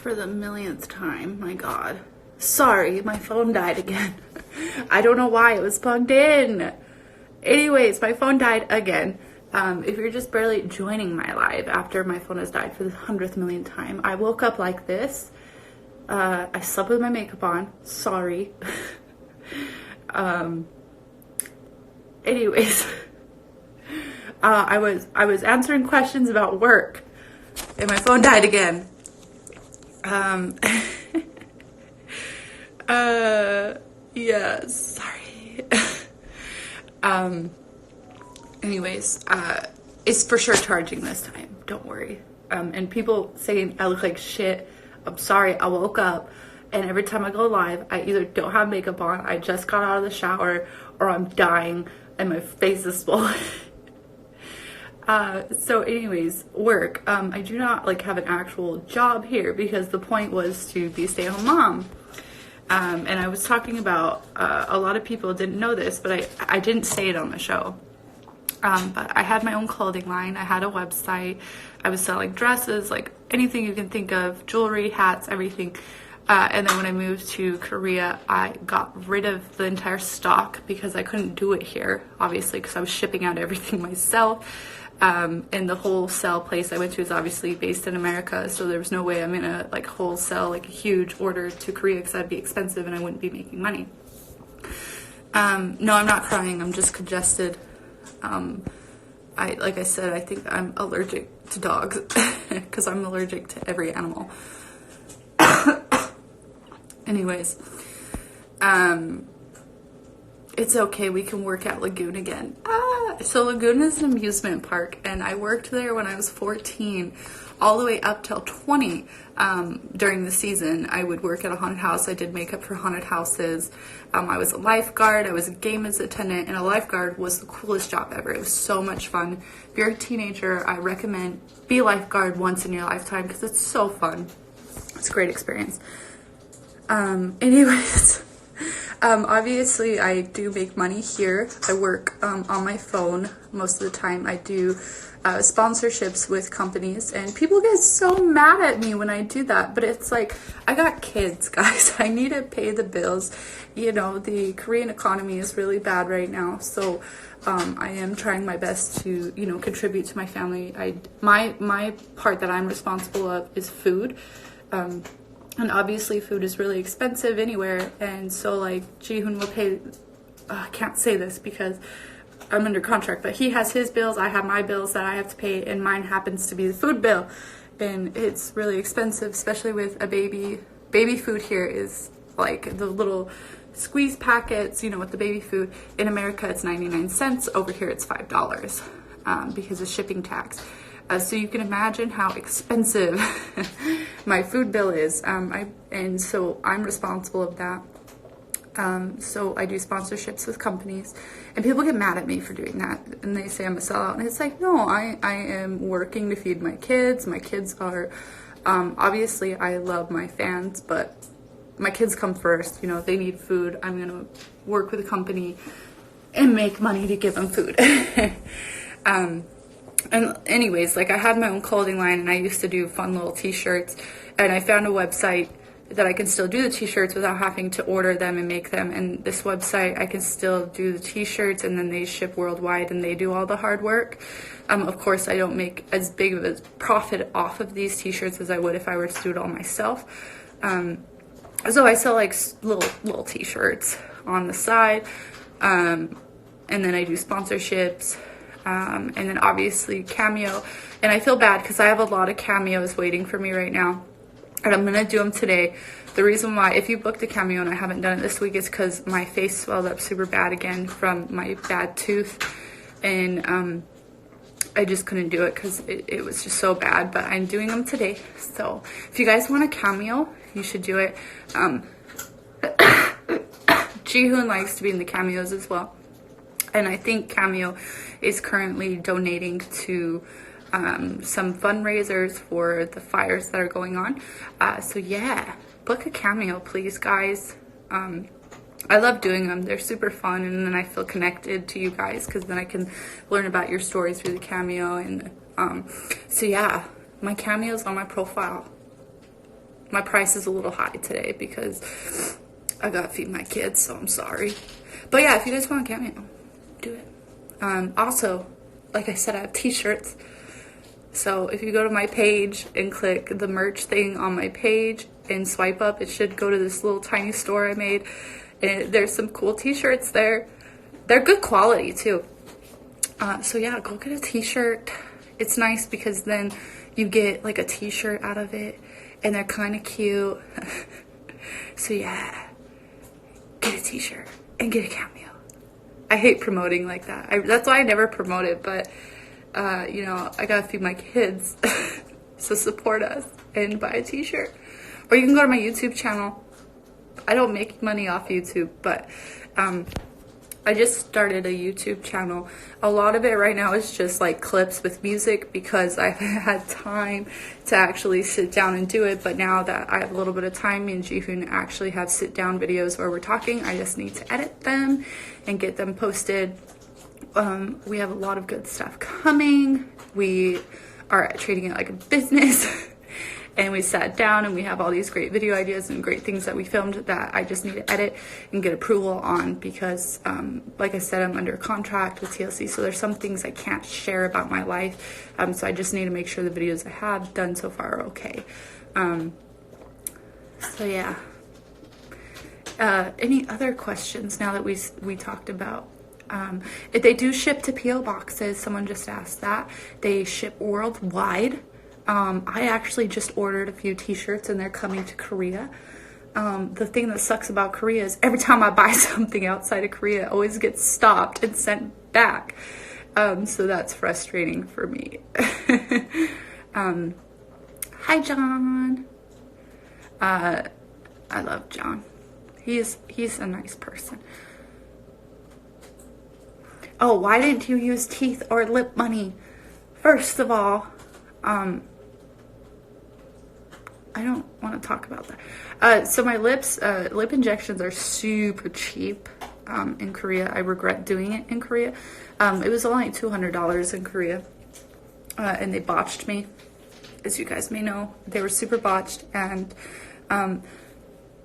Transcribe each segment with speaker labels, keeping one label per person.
Speaker 1: for the millionth time. My God. Sorry, my phone died again. I don't know why it was plugged in. Anyways, my phone died again. If you're just barely joining my live after my phone has died for the 100th millionth time, I woke up like this. I slept with my makeup on. Sorry. Anyways, I was answering questions about work, and my phone died again. Yeah, sorry. Anyways, it's for sure charging this time. Don't worry. And people saying I look like shit. I'm sorry. I woke up, and every time I go live, I either don't have makeup on, I just got out of the shower, or I'm dying and my face is swollen. So anyways, work. I do not like have an actual job here because the point was to be a stay-at-home mom. And I was talking about, a lot of people didn't know this, but I didn't say it on the show. But I had my own clothing line. I had a website. I was selling dresses, like anything you can think of, jewelry, hats, everything. And then when I moved to Korea, I got rid of the entire stock because I couldn't do it here, obviously, because I was shipping out everything myself. And the wholesale place I went to is obviously based in America, so there was no way I'm gonna like wholesale like a huge order to Korea because that'd be expensive and I wouldn't be making money. No, I'm not crying. I'm just congested. Like I said, I think I'm allergic to dogs because I'm allergic to every animal. Anyways, it's okay. We can work at Lagoon again. So Lagoon is an amusement park, and I worked there when I was 14, all the way up till 20. During the season, I would work at a haunted house. I did makeup for haunted houses. I was a lifeguard. I was a games attendant, and a lifeguard was the coolest job ever. It was so much fun. If you're a teenager, I recommend be a lifeguard once in your lifetime because it's so fun. It's a great experience. Anyways, obviously I do make money here. I work on my phone most of the time. I do sponsorships with companies, and people get so mad at me when I do that, but it's like, I got kids, guys. I need to pay the bills. You know, the Korean economy is really bad right now, so I am trying my best to, you know, contribute to my family. My part that I'm responsible of is food. And obviously food is really expensive anywhere, and so like Jihoon will pay, I can't say this because I'm under contract, but he has his bills, I have my bills that I have to pay, and mine happens to be the food bill, and it's really expensive, especially with a baby. Baby food here is like the little squeeze packets, you know, with the baby food. In America it's 99 cents, over here it's $5 because of shipping tax. So you can imagine how expensive my food bill is, and so I'm responsible of that. So I do sponsorships with companies, and people get mad at me for doing that, and they say I'm a sellout, and it's like, no, I am working to feed my kids. My kids are, obviously I love my fans, but my kids come first. You know, they need food. I'm gonna work with a company and make money to give them food. And anyways, like I had my own clothing line, and I used to do fun little t-shirts, and I found a website that I can still do the t-shirts without having to order them and make them. And this website, I can still do the t-shirts, and then they ship worldwide, and they do all the hard work. Of course, I don't make as big of a profit off of these t-shirts as I would if I were to do it all myself. So I sell like little t-shirts on the side, and then I do sponsorships. And then obviously Cameo, and I feel bad because I have a lot of cameos waiting for me right now, and I'm gonna do them today. The reason why, if you booked a Cameo and I haven't done it this week, is because my face swelled up super bad again from my bad tooth, and I just couldn't do it because it was just so bad. But I'm doing them today, so if you guys want a Cameo, you should do it. Jihoon likes to be in the cameos as well. And I think Cameo is currently donating to some fundraisers for the fires that are going on. So yeah, book a Cameo, please, guys. I love doing them. They're super fun, and then I feel connected to you guys because then I can learn about your stories through the Cameo. And so yeah, my Cameo's on my profile. My price is a little high today because I gotta feed my kids, so I'm sorry. But yeah, if you guys want a cameo, do it. Also, like I said, I have t-shirts. So if you go to my page and click the merch thing on my page and swipe up, it should go to this little tiny store I made. And there's some cool t-shirts there. They're good quality too. So yeah, go get a t-shirt. It's nice because then you get like a t-shirt out of it and they're kind of cute. So yeah, get a t-shirt and get a cameo. I hate promoting like that. That's why I never promote it, but you know, I gotta feed my kids. So support us and buy a t-shirt. Or you can go to my YouTube channel. I don't make money off YouTube, but I just started a YouTube channel. A lot of it right now is just like clips with music because I haven't had time to actually sit down and do it. But now that I have a little bit of time, me and Jihoon actually have sit down videos where we're talking. I just need to edit them and get them posted. We have a lot of good stuff coming. We are treating it like a business. And we sat down and we have all these great video ideas and great things that we filmed that I just need to edit and get approval on because, like I said, I'm under contract with TLC. So there's some things I can't share about my life. So I just need to make sure the videos I have done so far are okay. So yeah. Any other questions now that we talked about? If they do ship to PO boxes, someone just asked that. They ship worldwide. I actually just ordered a few t-shirts and they're coming to Korea. The thing that sucks about Korea is every time I buy something outside of Korea, it always gets stopped and sent back. So that's frustrating for me. Hi, John. I love John. He's a nice person. Oh, why didn't you use teeth or lip money? First of all, I don't want to talk about that. So my lip injections are super cheap in Korea. I regret doing it in Korea. It was only $200 in Korea. And they botched me. As you guys may know, they were super botched. And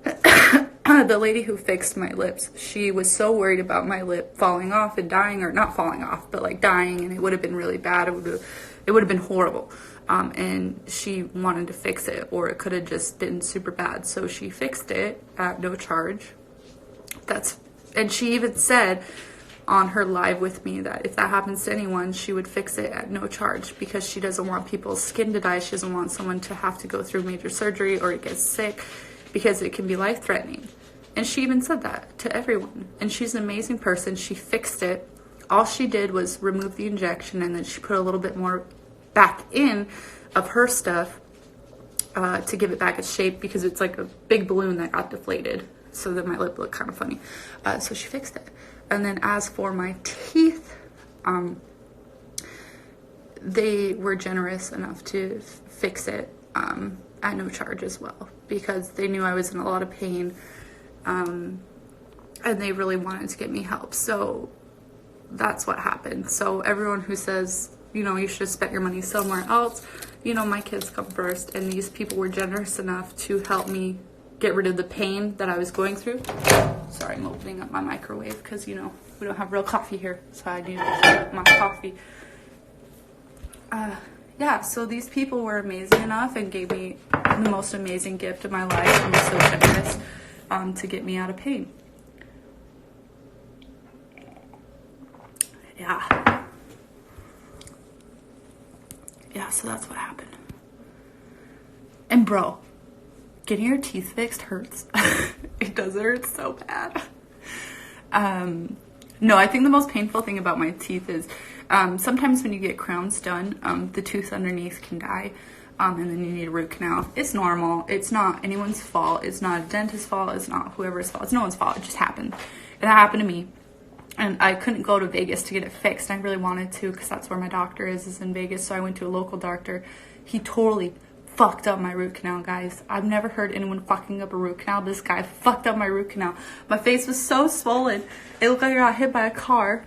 Speaker 1: the lady who fixed my lips, she was so worried about my lip falling off and dying, or not falling off, but like dying, and it would have been really bad. It would have been horrible. And she wanted to fix it, or it could have just been super bad. So she fixed it at no charge. And she even said on her live with me that if that happens to anyone, she would fix it at no charge because she doesn't want people's skin to die. She doesn't want someone to have to go through major surgery or get sick because it can be life-threatening. And she even said that to everyone. And she's an amazing person. She fixed it. All she did was remove the injection, and then she put a little bit more back in of her stuff to give it back its shape because it's like a big balloon that got deflated. So that my lip looked kind of funny. So she fixed it. And then as for my teeth, they were generous enough to fix it at no charge as well because they knew I was in a lot of pain. And they really wanted to get me help. So that's what happened. So everyone who says, you know, you should have spent your money somewhere else, you know, my kids come first. And these people were generous enough to help me get rid of the pain that I was going through. Sorry, I'm opening up my microwave because, you know, we don't have real coffee here. So I need to heat up my coffee. Yeah, so these people were amazing enough and gave me the most amazing gift of my life. I was so generous to get me out of pain. Yeah. Yeah, so that's what happened. And bro, getting your teeth fixed hurts. It does hurt so bad. No, I think the most painful thing about my teeth is sometimes when you get crowns done, the tooth underneath can die. And then you need a root canal. It's normal. It's not anyone's fault. It's not a dentist's fault. It's not whoever's fault. It's no one's fault. It just happened. And that happened to me. And I couldn't go to Vegas to get it fixed. I really wanted to because that's where my doctor is in Vegas. So I went to a local doctor. He totally fucked up my root canal, guys. I've never heard anyone fucking up a root canal. This guy fucked up my root canal. My face was so swollen. It looked like I got hit by a car.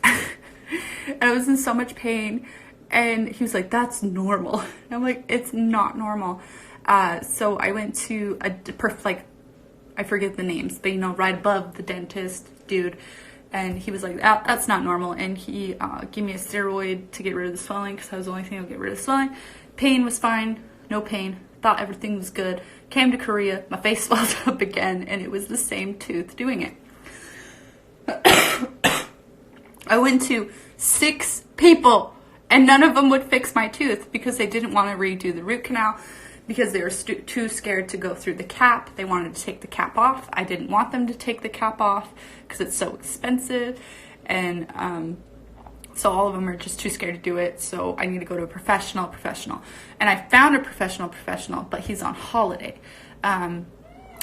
Speaker 1: And I was in so much pain. And he was like, that's normal. And I'm like, it's not normal. So I went to I forget the names, but right above the dentist dude, and he was like, that's not normal, and he gave me a steroid to get rid of the swelling, because that was the only thing that would get rid of the swelling. Pain was fine, no pain, thought everything was good. Came to Korea, my face swelled up again, and it was the same tooth doing it. I went to 6 people, and none of them would fix my tooth because they didn't want to redo the root canal, because they were too scared to go through the cap. They wanted to take the cap off. I didn't want them to take the cap off because it's so expensive, and so all of them are just too scared to do it. So I need to go to a professional, and I found a professional, but he's on holiday.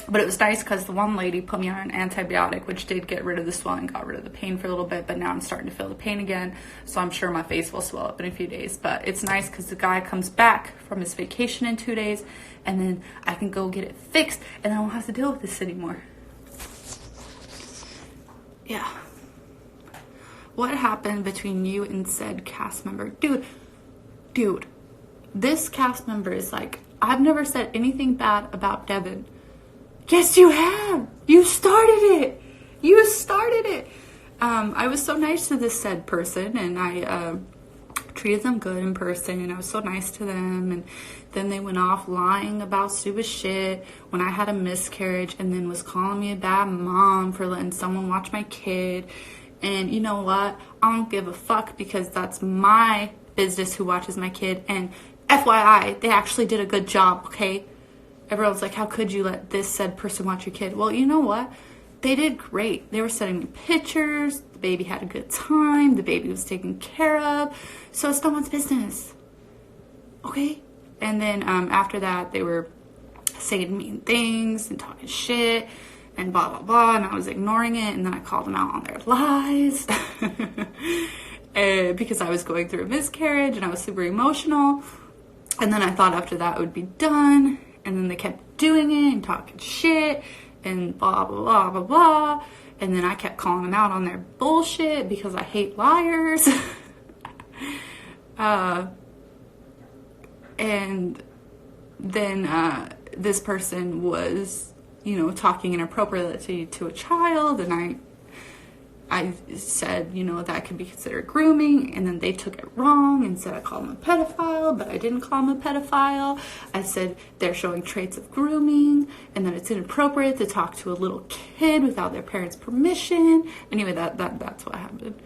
Speaker 1: But it was nice because the one lady put me on an antibiotic, which did get rid of the swelling, got rid of the pain for a little bit, but now I'm starting to feel the pain again. So I'm sure my face will swell up in a few days. But it's nice because the guy comes back from his vacation in 2 days, and then I can go get it fixed, and I don't have to deal with this anymore. Yeah. What happened between you and said cast member? Dude, this cast member is like, I've never said anything bad about Deavan. Yes, you have. You started it. I was so nice to this said person, and I treated them good in person, and I was so nice to them, and then they went off lying about stupid shit when I had a miscarriage, and then was calling me a bad mom for letting someone watch my kid. And you know what? I don't give a fuck, because that's my business who watches my kid. And FYI, they actually did a good job, okay? Everyone's like, how could you let this said person watch your kid? Well, you know what? They did great. They were sending me pictures. The baby had a good time. The baby was taken care of. So it's no one's business. Okay? And then after that, they were saying mean things and talking shit and blah, blah, blah. And I was ignoring it. And then I called them out on their lies. Because I was going through a miscarriage and I was super emotional. And then I thought after that it would be done. And then they kept doing it and talking shit and blah, blah, blah, blah, blah. And then I kept calling them out on their bullshit because I hate liars. And then this person was, talking inappropriately to a child. And I said, that could be considered grooming, and then they took it wrong and said I called him a pedophile, but I didn't call him a pedophile. I said they're showing traits of grooming, and that it's inappropriate to talk to a little kid without their parents' permission. Anyway, that's what happened.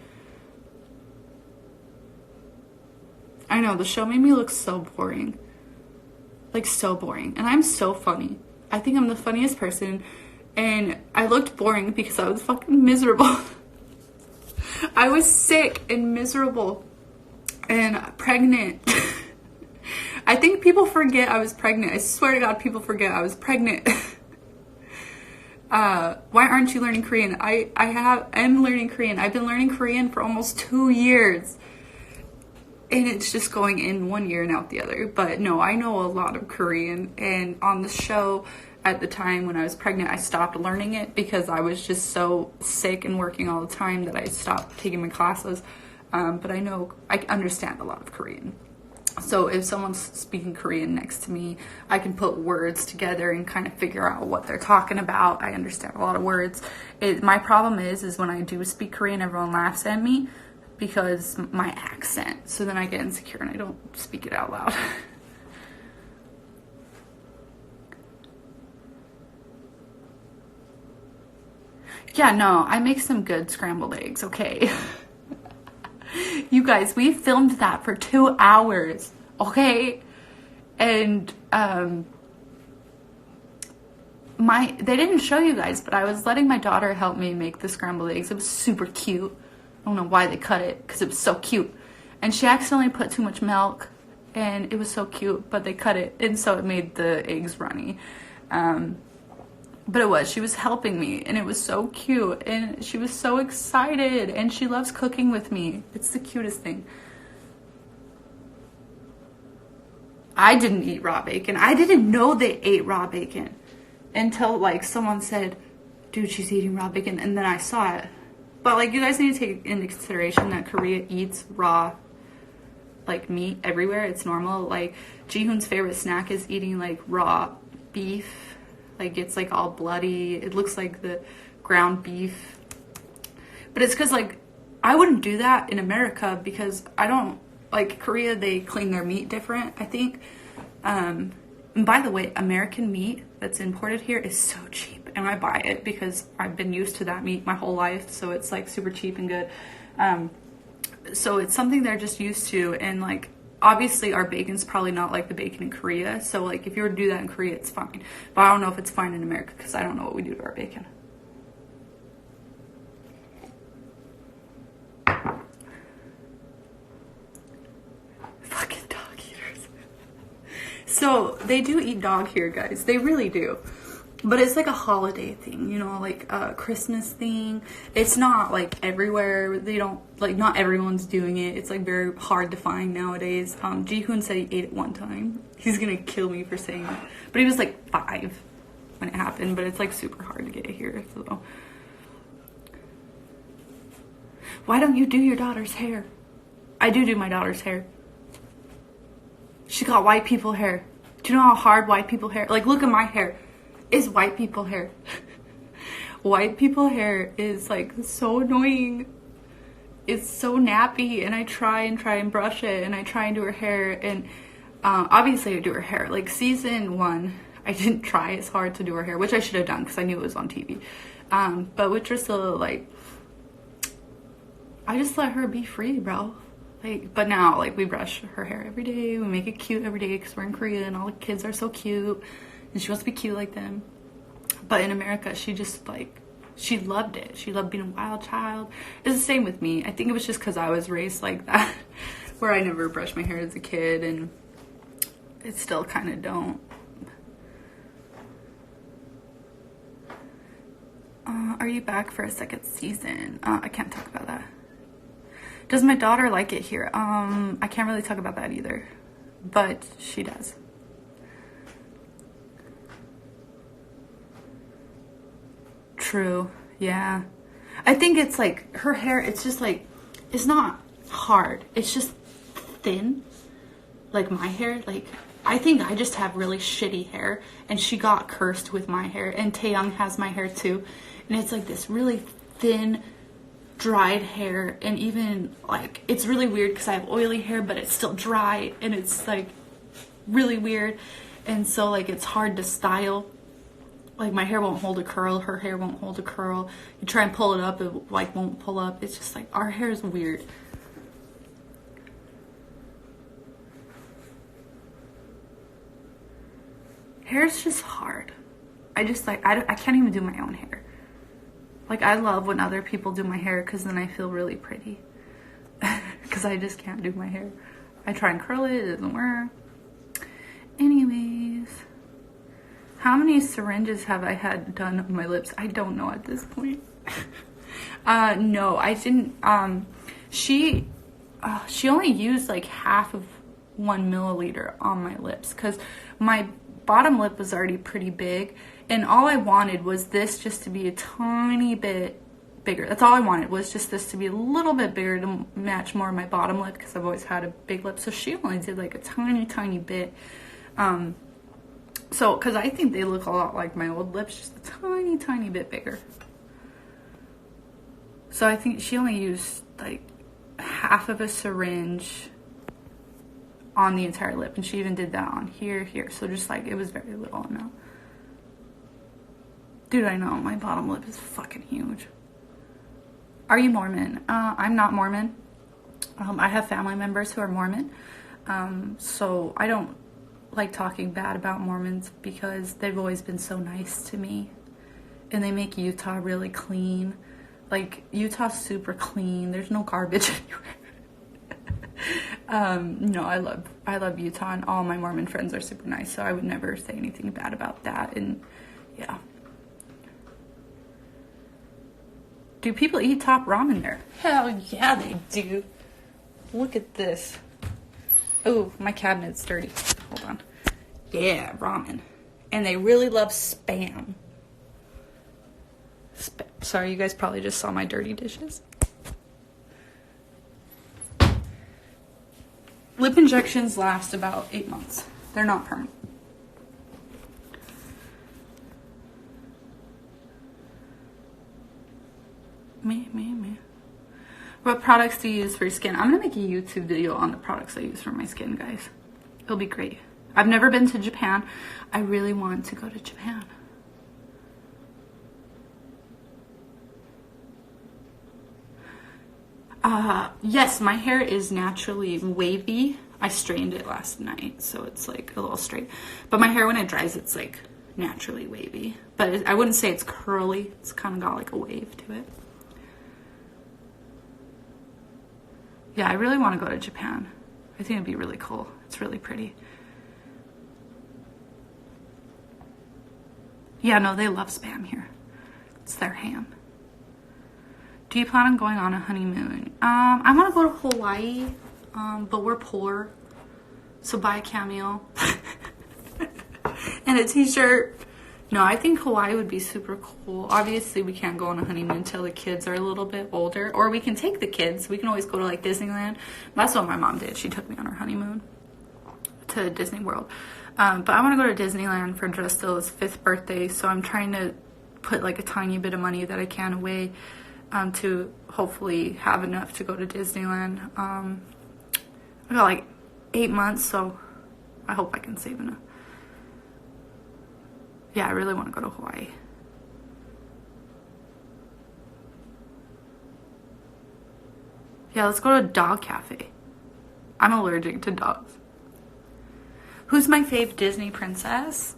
Speaker 1: I know, the show made me look so boring. Like, so boring. And I'm so funny. I think I'm the funniest person, and I looked boring because I was fucking miserable. I was sick and miserable and pregnant. I think people forget I was pregnant. I swear to God, people forget I was pregnant. Why aren't you learning Korean? I'm learning Korean. I've been learning Korean for almost 2 years. And it's just going in 1 ear and out the other. But no, I know a lot of Korean. And on the show, at the time when I was pregnant, I stopped learning it because I was just so sick and working all the time that I stopped taking my classes. But I understand a lot of Korean. So if someone's speaking Korean next to me, I can put words together and kind of figure out what they're talking about. I understand a lot of words. My problem is when I do speak Korean, everyone laughs at me because my accent. So then I get insecure and I don't speak it out loud. Yeah, no, I make some good scrambled eggs, okay? You guys, we filmed that for 2 hours, okay? And they didn't show you guys, but I was letting my daughter help me make the scrambled eggs. It was super cute. I don't know why they cut it, because it was so cute. And she accidentally put too much milk, and it was so cute, but they cut it, and so it made the eggs runny. But she was helping me, and it was so cute, and she was so excited, and she loves cooking with me. It's the cutest thing. I didn't eat raw bacon. I didn't know they ate raw bacon until, someone said, dude, she's eating raw bacon, and then I saw it. But, you guys need to take into consideration that Korea eats raw like meat everywhere. It's normal. Like Jihoon's favorite snack is eating like raw beef. Like it's like all bloody. It looks like the ground beef. But it's because like I wouldn't do that in America because I don't like Korea. They clean their meat different, I think. And by the way, American meat that's imported here is so cheap, and I buy it because I've been used to that meat my whole life, so it's like super cheap and good. So it's something they're just used to, and like obviously our bacon's probably not like the bacon in Korea, so like if you were to do that in Korea, it's fine. But I don't know if it's fine in America because I don't know what we do to our bacon. Fucking dog eaters. So they do eat dog here, guys. They really do. But it's like a holiday thing, you know, like a Christmas thing. It's not like everywhere. They don't, like, not everyone's doing it. It's like very hard to find nowadays. Jihoon said he ate it one time. He's gonna kill me for saying that. But he was like 5 when it happened, but it's like super hard to get here, so. Why don't you do your daughter's hair? I do my daughter's hair. She got white people hair. Do you know how hard white people hair? Like, look at my hair. It's white people hair. White people hair is like so annoying. It's so nappy, and I try and brush it, and I try and do her hair, and obviously I do her hair. Like season 1, I didn't try as hard to do her hair, which I should have done because I knew it was on TV. But with Drusilla, like, I just let her be free, bro. Like, but now, like, we brush her hair every day. We make it cute every day because we're in Korea and all the kids are so cute. And she wants to be cute like them. But in America, she just, like, she loved it. She loved being a wild child. It's the same with me. I think it was just because I was raised like that. Where I never brushed my hair as a kid. And it still kind of don't. Are you back for a second season? I can't talk about that. Does my daughter like it here? I can't really talk about that either, but she does. True, yeah. I think it's like her hair, it's just like, it's not hard. It's just thin, like my hair. Like, I think I just have really shitty hair, and she got cursed with my hair, and Taeyong has my hair too. And it's like this really thin, dried hair, and even like it's really weird because I have oily hair but it's still dry, and it's like really weird, and so like it's hard to style. Like my hair won't hold a curl, her hair won't hold a curl. You try and pull it up, it like won't pull up. It's just like our hair is weird. Hair's just hard. I just like I can't even do my own hair. Like, I love when other people do my hair because then I feel really pretty. Because I just can't do my hair. I try and curl it, it doesn't work. Anyways. How many syringes have I had done on my lips? I don't know at this point. No, I didn't. She only used like half of 1 milliliter on my lips because my bottom lip was already pretty big, and all I wanted was this just to be a tiny bit bigger. That's all I wanted, was just this to be a little bit bigger to match more of my bottom lip because I've always had a big lip. So she only did like a tiny bit. So because I think they look a lot like my old lips, just a tiny bit bigger. So I think she only used like half of a syringe on the entire lip, and she even did that on here, so just like it was very little amount. Dude, I know my bottom lip is fucking huge. Are you Mormon? I'm not Mormon. I have family members who are Mormon, so I don't like talking bad about Mormons because they've always been so nice to me, and they make Utah really clean. Like, Utah's super clean. There's no garbage anywhere. No, I love Utah, and all my Mormon friends are super nice, so I would never say anything bad about that. And yeah. Do people eat top ramen there? Hell yeah, they do. Look at this. Oh, my cabinet's dirty. Hold on. Yeah, ramen. And they really love Spam. Sorry, you guys probably just saw my dirty dishes. Lip injections last about 8 months. They're not permanent. Me. What products do you use for your skin? I'm gonna make a YouTube video on the products I use for my skin, guys. It'll be great. I've never been to Japan. I really want to go to Japan. Yes, my hair is naturally wavy. I straightened it last night, so it's like a little straight. But my hair, when it dries, it's like naturally wavy. But I wouldn't say it's curly. It's kind of got like a wave to it. Yeah, I really want to go to Japan. I think it'd be really cool. It's really pretty. Yeah, no, they love Spam here. It's their ham. Do you plan on going on a honeymoon? I want to go to Hawaii, but we're poor. So buy a cameo and a t-shirt. No, I think Hawaii would be super cool. Obviously, we can't go on a honeymoon until the kids are a little bit older. Or we can take the kids. We can always go to like Disneyland. That's what my mom did. She took me on our honeymoon to Disney World. But I want to go to Disneyland for Justilla's 5th birthday. So I'm trying to put like a tiny bit of money that I can away to hopefully have enough to go to Disneyland. I got like 8 months, so I hope I can save enough. Yeah, I really want to go to Hawaii. Yeah, let's go to a dog cafe. I'm allergic to dogs. Who's my fave Disney princess?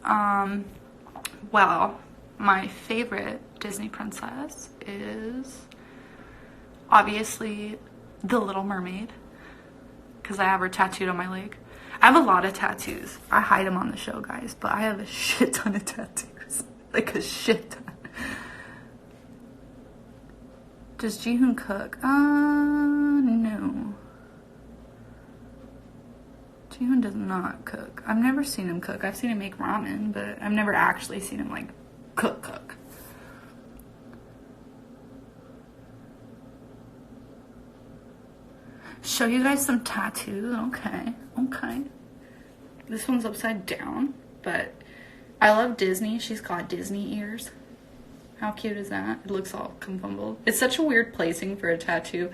Speaker 1: Well, my favorite Disney princess is obviously The Little Mermaid, because I have her tattooed on my leg. I have a lot of tattoos. I hide them on the show, guys, but I have a shit ton of tattoos. Like a shit ton. Does Jihoon cook? No. Jihoon does not cook. I've never seen him cook. I've seen him make ramen, but I've never actually seen him like cook. Show you guys some tattoos. Okay. This one's upside down, but I love Disney. She's got Disney ears. How cute is that? It looks all confumbled. It's such a weird placing for a tattoo.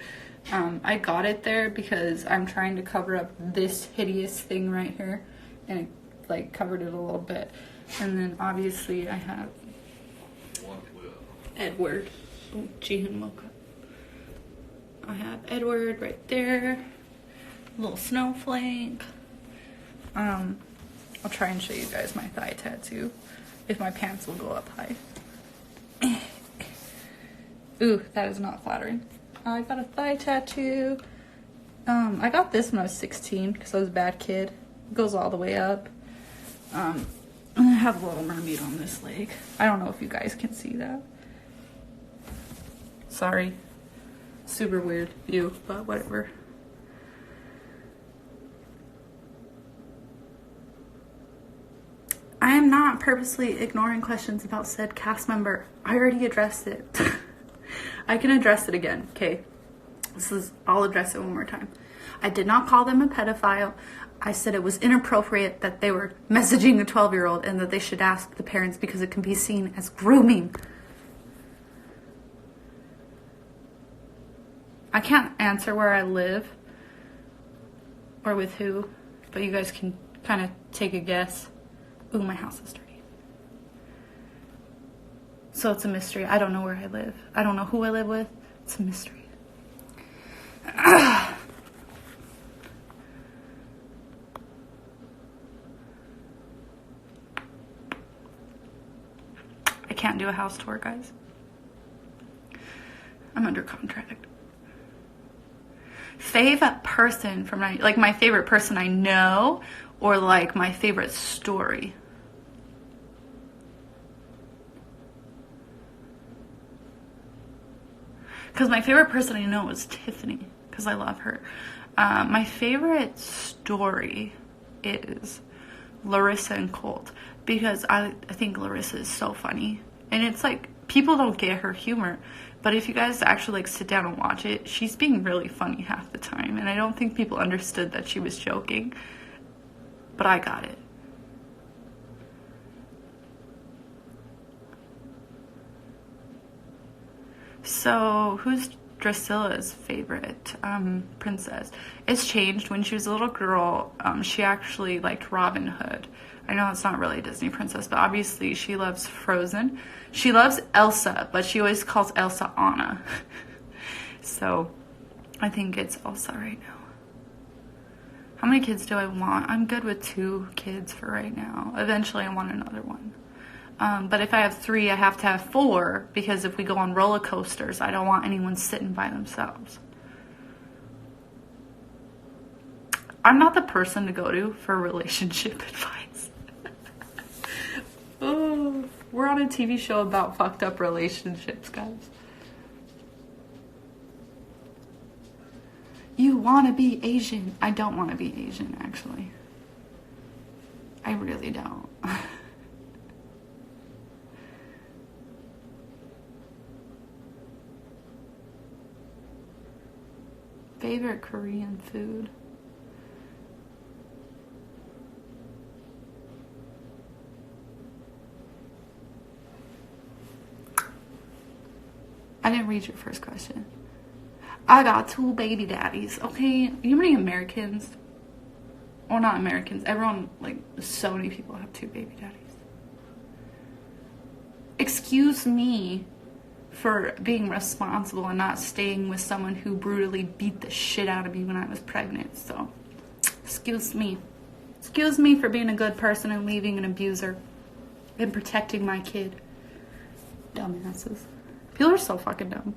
Speaker 1: I got it there because I'm trying to cover up this hideous thing right here, and it like covered it a little bit. And then obviously I have Edward. Oh, Jihoon woke up. I have Edward right there. Little snowflake. I'll try and show you guys my thigh tattoo if my pants will go up high. Ooh, that is not flattering. I got a thigh tattoo. I got this when I was 16 because I was a bad kid. It goes all the way up. I have a Little Mermaid on this leg. I don't know if you guys can see that. Sorry. Super weird view, but whatever. I am not purposely ignoring questions about said cast member. I already addressed it. I can address it again, okay? I'll address it one more time. I did not call them a pedophile. I said it was inappropriate that they were messaging a 12-year-old and that they should ask the parents because it can be seen as grooming. I can't answer where I live or with who, but you guys can kind of take a guess. Ooh, my house is dirty. So it's a mystery. I don't know where I live. I don't know who I live with. It's a mystery. I can't do a house tour, guys. I'm under contract. Favorite person from my favorite person I know, or like my favorite story. Because my favorite person I know is Tiffany, because I love her. My favorite story is Larissa and Colt, because I think Larissa is so funny. And it's like people don't get her humor. But if you guys actually like sit down and watch it, she's being really funny half the time. And I don't think people understood that she was joking. But I got it. So, who's Drusilla's favorite princess? It's changed. When she was a little girl, she actually liked Robin Hood. I know it's not really a Disney princess, but obviously she loves Frozen. She loves Elsa, but she always calls Elsa Anna. So, I think it's Elsa right now. How many kids do I want? I'm good with 2 kids for right now. Eventually, I want another one. But if I have 3, I have to have 4, because if we go on roller coasters, I don't want anyone sitting by themselves. I'm not the person to go to for relationship advice. Oh, we're on a TV show about fucked up relationships, guys. You want to be Asian. I don't want to be Asian, actually. I really don't. Favorite Korean food? I didn't read your first question. I got 2 baby daddies, okay? You know how many Americans, or not Americans, everyone, like, so many people have 2 baby daddies. Excuse me for being responsible and not staying with someone who brutally beat the shit out of me when I was pregnant. So, excuse me. Excuse me for being a good person and leaving an abuser and protecting my kid. Dumbasses. People are so fucking dumb.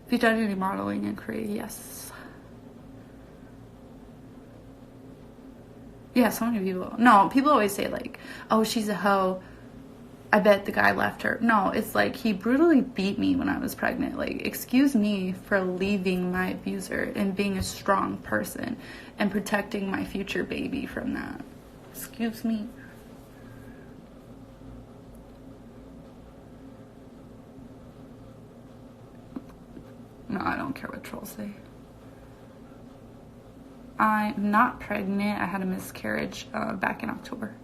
Speaker 1: Have you done any modeling in Korea? Yes. Yeah, so many people. No, people always say like, oh, she's a hoe. I bet the guy left her. No, it's like he brutally beat me when I was pregnant. Like, excuse me for leaving my abuser and being a strong person and protecting my future baby from that. Excuse me. No, I don't care what trolls say. I'm not pregnant. I had a miscarriage back in October.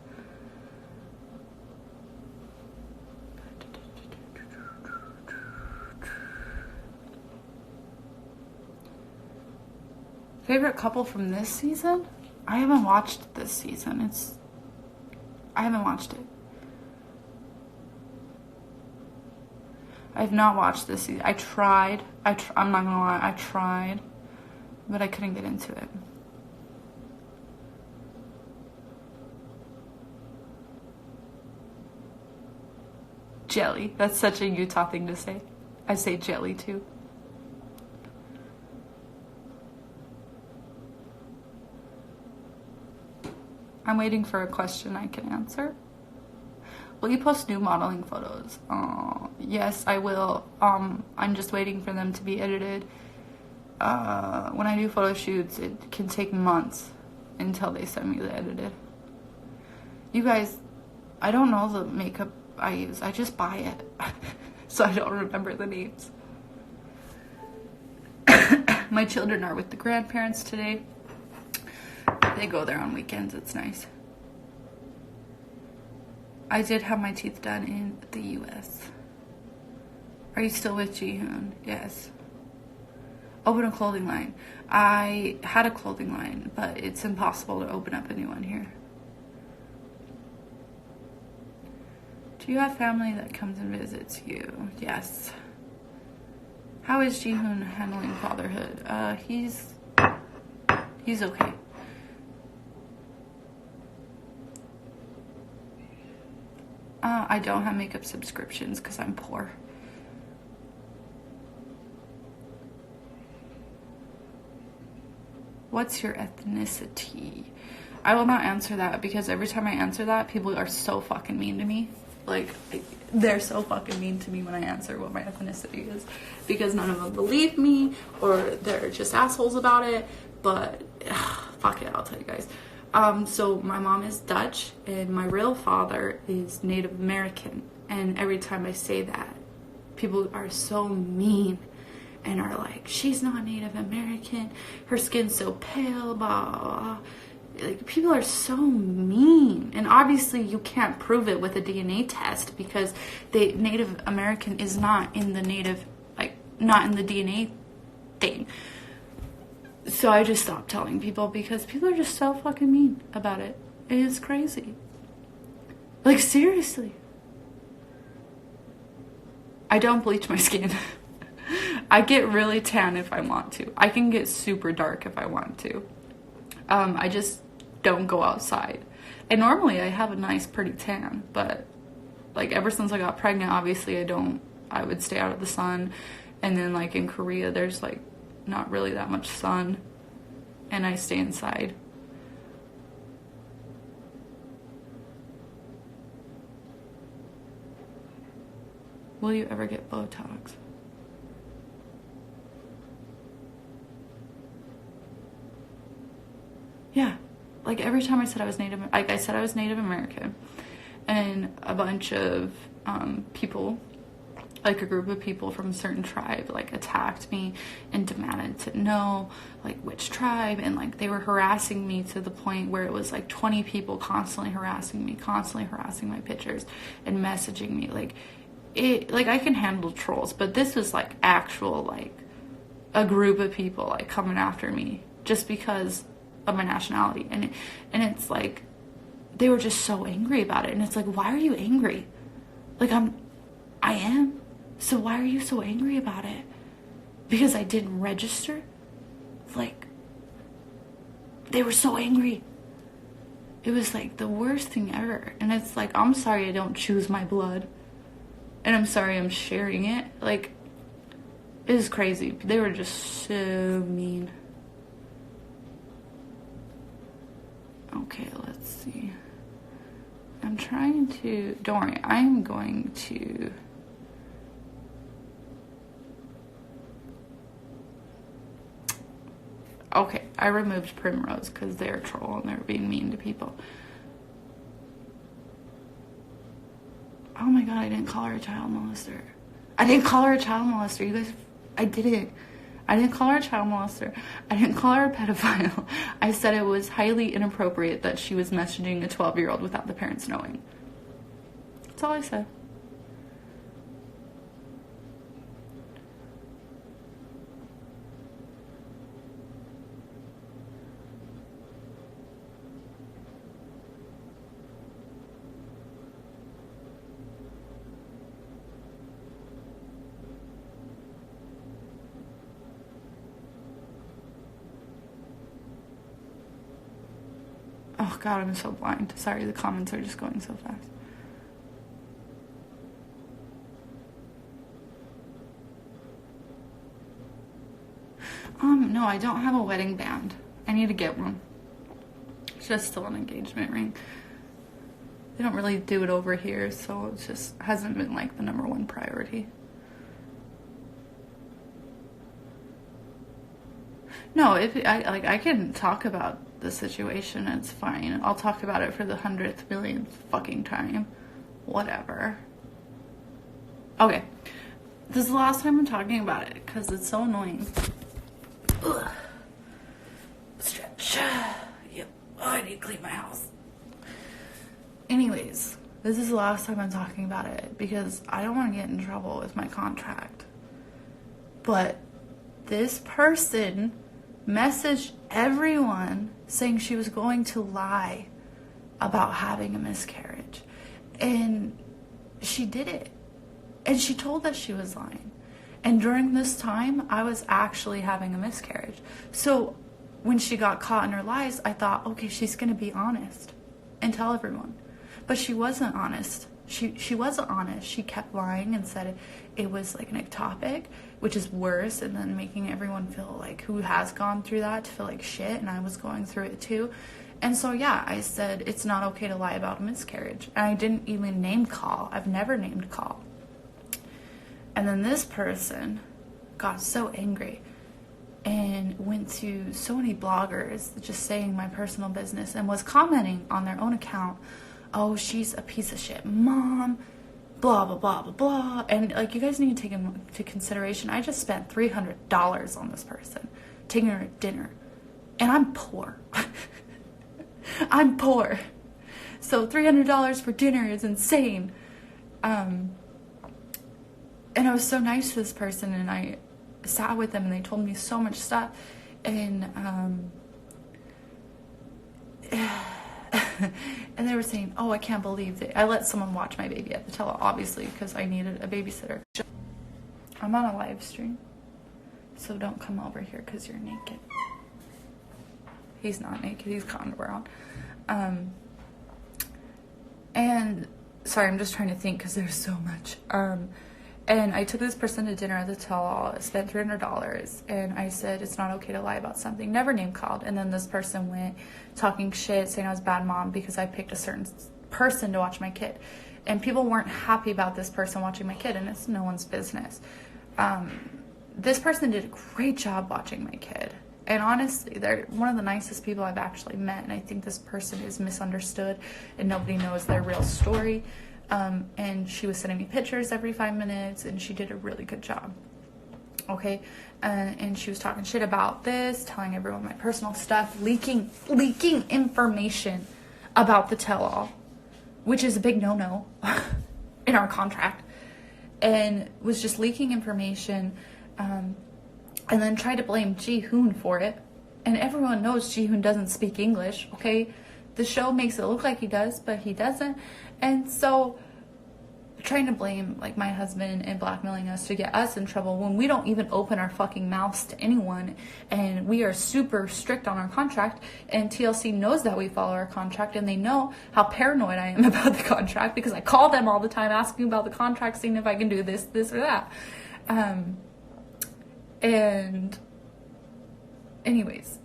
Speaker 1: Favorite couple from this season? I haven't watched this season. I haven't watched it. I've not watched this season. I tried. I'm not gonna lie. I tried, but I couldn't get into it. Jelly. That's such a Utah thing to say. I say jelly too. I'm waiting for a question I can answer. Will you post new modeling photos? Yes, I will. I'm just waiting for them to be edited. When I do photo shoots, it can take months until they send me the edited. You guys, I don't know the makeup I use. I just buy it. So I don't remember the names. My children are with the grandparents today. They go there on weekends. It's nice. I did have my teeth done in the US. Are you still with Jihoon? Yes. Open a clothing line. I had a clothing line, but it's impossible to open up a new one here. Do you have family that comes and visits you? Yes. How is Jihoon handling fatherhood? He's okay. I don't have makeup subscriptions because I'm poor. What's your ethnicity? I will not answer that because every time I answer that, people are so fucking mean to me. Like, they're so fucking mean to me when I answer what my ethnicity is because none of them believe me or they're just assholes about it. But fuck it, I'll tell you guys. So my mom is Dutch and my real father is Native American. And every time I say that, people are so mean and are like, she's not Native American, her skin's so pale, blah, blah, blah. Like, people are so mean. And obviously you can't prove it with a DNA test because the Native American is not in the not in the DNA thing. So I just stopped telling people because people are just so fucking mean about it. It is crazy. Like, seriously. I don't bleach my skin. I get really tan if I want to. I can get super dark if I want to. I just don't go outside. And normally I have a nice pretty tan, but like ever since I got pregnant, obviously I would stay out of the sun. And then like in Korea, there's like not really that much sun and I stay inside. Will you ever get Botox? Yeah, like every time I said I was Native American, and a bunch of people, like a group of people from a certain tribe, like attacked me and demanded to know like which tribe, and like they were harassing me to the point where it was like 20 people constantly harassing my pictures and messaging me. Like I can handle trolls, but this was like actual like a group of people like coming after me just because of my nationality, and it's like they were just so angry about it, and it's like, why are you angry? Like I am. So why are you so angry about it? Because I didn't register? Like, they were so angry. It was like the worst thing ever. And it's like, I'm sorry I don't choose my blood. And I'm sorry I'm sharing it. Like, it was crazy. They were just so mean. Okay, let's see. I'm trying to... Don't worry, I'm going to... Okay, I removed Primrose because they're a troll and they're being mean to people. Oh my god, I didn't call her a child molester. I didn't call her a child molester, you guys. I didn't call her a child molester. I didn't call her a pedophile. I said it was highly inappropriate that she was messaging a 12-year-old without the parents knowing. That's all I said. Oh god, I'm so blind. Sorry, the comments are just going so fast. No, I don't have a wedding band. I need to get one. It's just still an engagement ring. They don't really do it over here, so it just hasn't been like the #1 priority. No, I can talk about the situation, it's fine. I'll talk about it for the 100th millionth fucking time. Whatever. Okay. This is the last time I'm talking about it because it's so annoying. Ugh. Stretch. Yep. Oh, I need to clean my house. Anyways, this is the last time I'm talking about it because I don't want to get in trouble with my contract. But this person messaged everyone saying she was going to lie about having a miscarriage, and she did it, and she told that she was lying. And during this time I was actually having a miscarriage. So when she got caught in her lies, I thought, okay, she's gonna be honest and tell everyone. But she wasn't honest. She wasn't honest. She kept lying and said it was like an ectopic, which is worse, and then making everyone feel like, who has gone through that, to feel like shit, and I was going through it too. And so yeah, I said it's not okay to lie about a miscarriage, and I didn't even name call. I've never named call. And then this person got so angry and went to so many bloggers just saying my personal business and was commenting on their own account, oh, she's a piece of shit mom, blah, blah, blah, blah, blah. And like, you guys need to take into consideration, I just spent $300 on this person, taking her to dinner. And I'm poor. I'm poor. So $300 for dinner is insane. And I was so nice to this person, and I sat with them, and they told me so much stuff. And and they were saying, oh, I can't believe that I let someone watch my baby at the tele, obviously, because I needed a babysitter. I'm on a live stream, so don't come over here because you're naked. He's not naked, he's got underwear on. And sorry, I'm just trying to think because there's so much. And I took this person to dinner at the tell-all, spent $300, and I said it's not okay to lie about something, never name called. And then this person went talking shit, saying I was a bad mom because I picked a certain person to watch my kid. And people weren't happy about this person watching my kid, and it's no one's business. This person did a great job watching my kid. And honestly, they're one of the nicest people I've actually met, and I think this person is misunderstood and nobody knows their real story. And she was sending me pictures every 5 minutes, and she did a really good job. Okay, and she was talking shit about this, telling everyone my personal stuff, leaking information about the tell-all, which is a big no-no in our contract, and was just leaking information, and then tried to blame Ji-hoon for it. And everyone knows Ji-hoon doesn't speak English, okay? The show makes it look like he does, but he doesn't. And so trying to blame like my husband and blackmailing us to get us in trouble when we don't even open our fucking mouths to anyone, and we are super strict on our contract, and TLC knows that we follow our contract, and they know how paranoid I am about the contract because I call them all the time asking about the contract, seeing if I can do this or that. And anyways,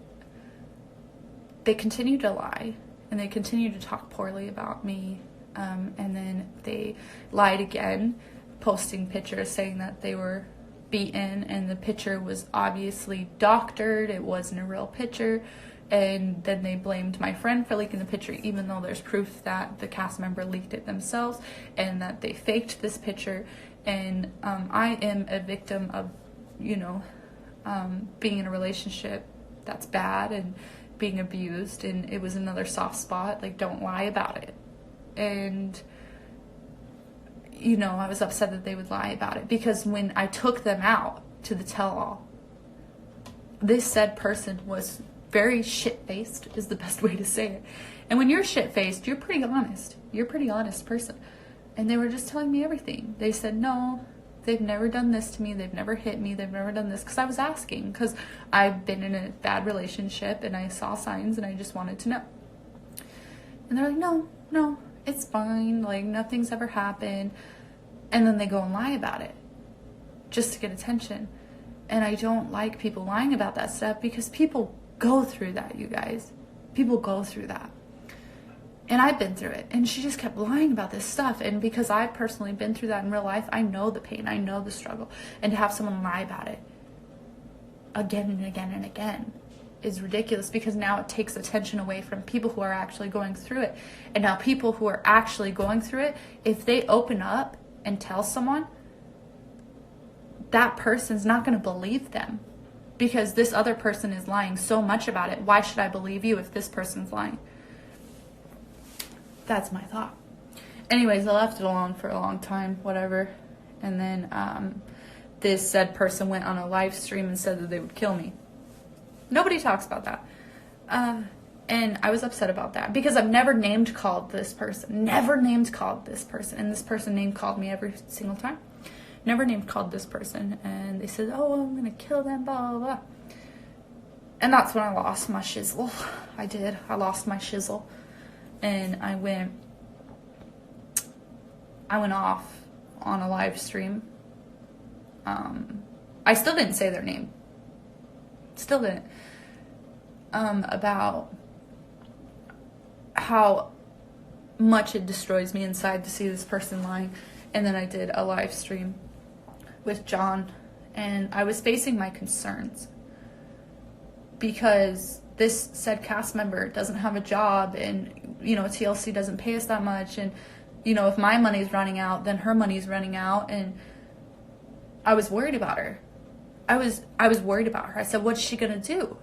Speaker 1: they continue to lie, and they continue to talk poorly about me. And then they lied again, posting pictures saying that they were beaten, and the picture was obviously doctored. It wasn't a real picture. And then they blamed my friend for leaking the picture, even though there's proof that the cast member leaked it themselves and that they faked this picture. And I am a victim of, being in a relationship that's bad and being abused, and it was another soft spot. Like, don't lie about it. And I was upset that they would lie about it, because when I took them out to the tell-all, this said person was very shit-faced, is the best way to say it. And when you're shit-faced, you're pretty honest. You're a pretty honest person. And they were just telling me everything. They said, no, they've never done this to me. They've never hit me. They've never done this. Because I was asking. Because I've been in a bad relationship, and I saw signs, and I just wanted to know. And they're like, no, it's fine. Like, nothing's ever happened. And then they go and lie about it just to get attention. And I don't like people lying about that stuff, because people go through that, you guys. People go through that. And I've been through it. And she just kept lying about this stuff. And because I've personally been through that in real life, I know the pain. I know the struggle. And to have someone lie about it again and again and again is ridiculous, because now it takes attention away from people who are actually going through it. And now people who are actually going through it, if they open up and tell someone, that person's not going to believe them, because this other person is lying so much about it. Why should I believe you if this person's lying? That's my thought. Anyways, I left it alone for a long time, whatever. And then this said person went on a live stream and said that they would kill me. Nobody talks about that. And I was upset about that, because I've never named called this person. Never named called this person. And this person name called me every single time. Never named called this person. And they said, oh, I'm going to kill them, blah, blah, blah. And that's when I lost my shizzle. I did. I lost my shizzle. And I went off on a live stream. I still didn't say their name. Still didn't. About how much it destroys me inside to see this person lying. And then I did a live stream with John, and I was facing my concerns. because this said cast member doesn't have a job, and TLC doesn't pay us that much, and if my money's running out, then her money's running out. And I was worried about her. I was worried about her. I said, what's she gonna do?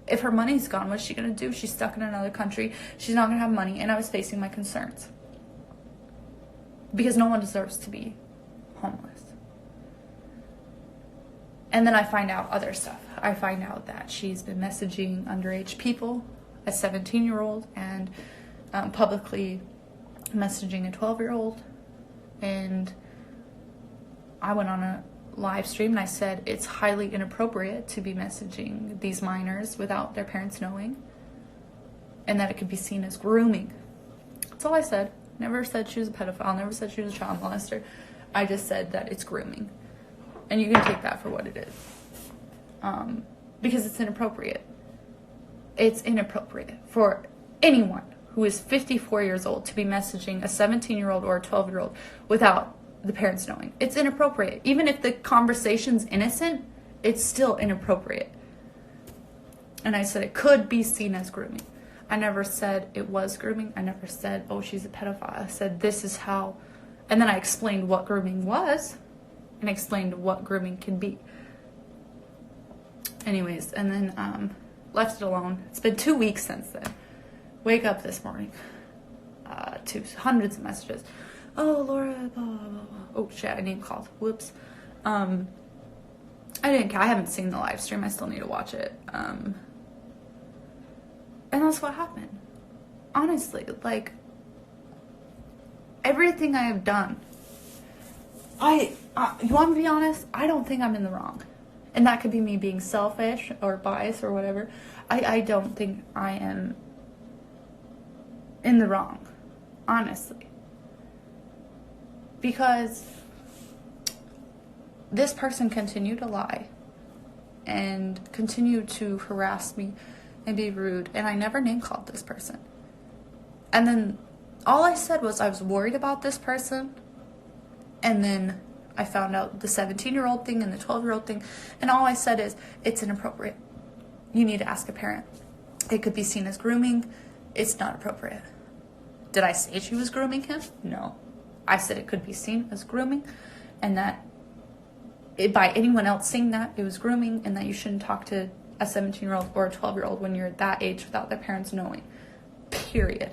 Speaker 1: If her money's gone, what's she gonna do? She's stuck in another country. She's not gonna have money. And I was facing my concerns. Because no one deserves to be homeless. And then I find out other stuff. I find out that she's been messaging underage people, a 17-year-old, and publicly messaging a 12-year-old. And I went on a live stream and I said it's highly inappropriate to be messaging these minors without their parents knowing, and that it could be seen as grooming. That's all I said. Never said she was a pedophile, never said she was a child molester. I just said that it's grooming, and you can take that for what it is, because it's inappropriate. It's inappropriate for anyone who is 54 years old to be messaging a 17-year-old or a 12-year-old without the parents knowing. It's inappropriate. Even if the conversation's innocent, it's still inappropriate. And I said it could be seen as grooming. I never said it was grooming. I never said, oh, she's a pedophile. I said this is how, and then I explained what grooming was and explained what grooming can be. Anyways, and then left it alone. It's been 2 weeks since then. Wake up this morning to hundreds of messages. Oh, Laura, blah, blah, blah. Oh, shit, I name called. Whoops. I haven't seen the live stream. I still need to watch it. And that's what happened. Honestly, like, everything I have done, you want me to be honest? I don't think I'm in the wrong. And that could be me being selfish or biased or whatever. I don't think I am in the wrong, honestly. Because this person continued to lie and continued to harass me and be rude, and I never name called this person. And then all I said was I was worried about this person, and then I found out the 17-year-old thing and the 12-year-old thing, and all I said is it's inappropriate. You need to ask a parent. It could be seen as grooming. It's not appropriate. Did I say she was grooming him? No. I said it could be seen as grooming, and that by anyone else saying that it was grooming, and that you shouldn't talk to a 17-year-old or a 12-year-old when you're that age without their parents knowing. Period.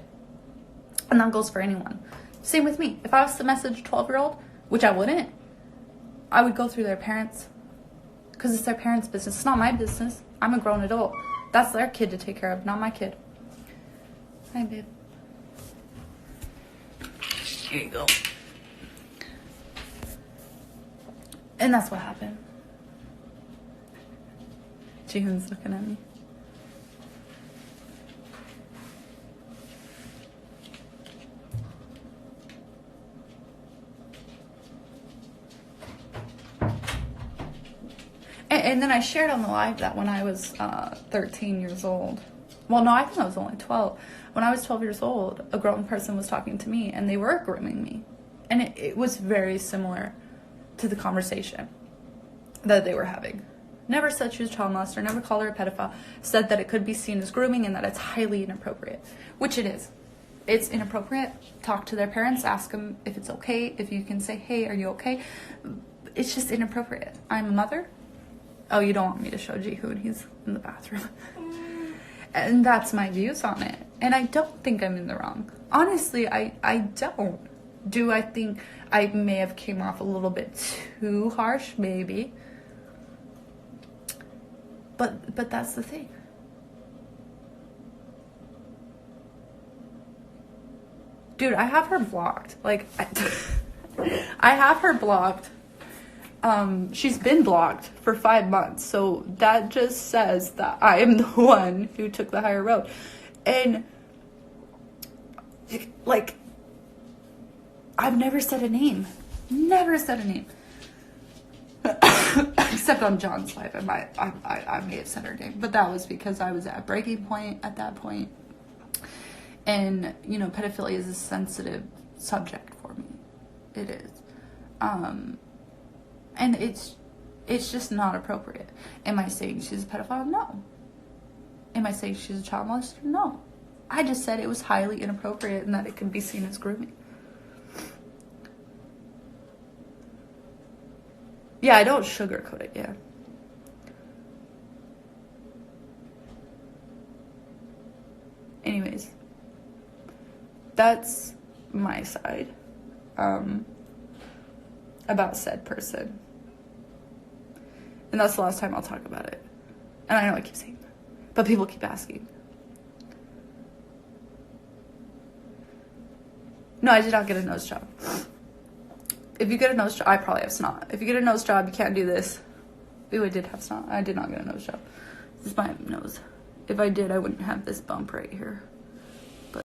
Speaker 1: And that goes for anyone. Same with me. If I was to message a 12-year-old, which I wouldn't, I would go through their parents, because it's their parents' business. It's not my business. I'm a grown adult. That's their kid to take care of, not my kid. Hi, babe. Here you go. And that's what happened. Jihoon's looking at me. And then I shared on the live that when I was 13 years old, well, no, I think I was only 12. When I was 12 years old, a grown person was talking to me, and they were grooming me. And it was very similar to the conversation that they were having. Never said she was a child molester, never called her a pedophile, said that it could be seen as grooming and that it's highly inappropriate, which it is. It's inappropriate. Talk to their parents, ask them if it's okay, if you can say, hey, are you okay? It's just inappropriate. I'm a mother. Oh, you don't want me to show Jihoon, he's in the bathroom. And that's my views on it. And I don't think I'm in the wrong. Honestly, I don't. Do I think I may have came off a little bit too harsh? Maybe. But that's the thing. Dude, I have her blocked. Like, I have her blocked. She's been blocked for 5 months, so that just says that I am the one who took the higher road. And like, I've never said a name, except on John's live. I may have said her name, but that was because I was at breaking point at that point. And pedophilia is a sensitive subject for me. It is. And it's just not appropriate. Am I saying she's a pedophile? No. Am I saying she's a child molester? No. I just said it was highly inappropriate and that it could be seen as grooming. Yeah, I don't sugarcoat it, yeah. Anyways, that's my side about said person. And that's the last time I'll talk about it. And I know I keep saying that, but people keep asking. No, I did not get a nose job. If you get a nose job, I probably have snot. If you get a nose job, you can't do this. Ooh, I did have snot. I did not get a nose job. This is my nose. If I did, I wouldn't have this bump right here.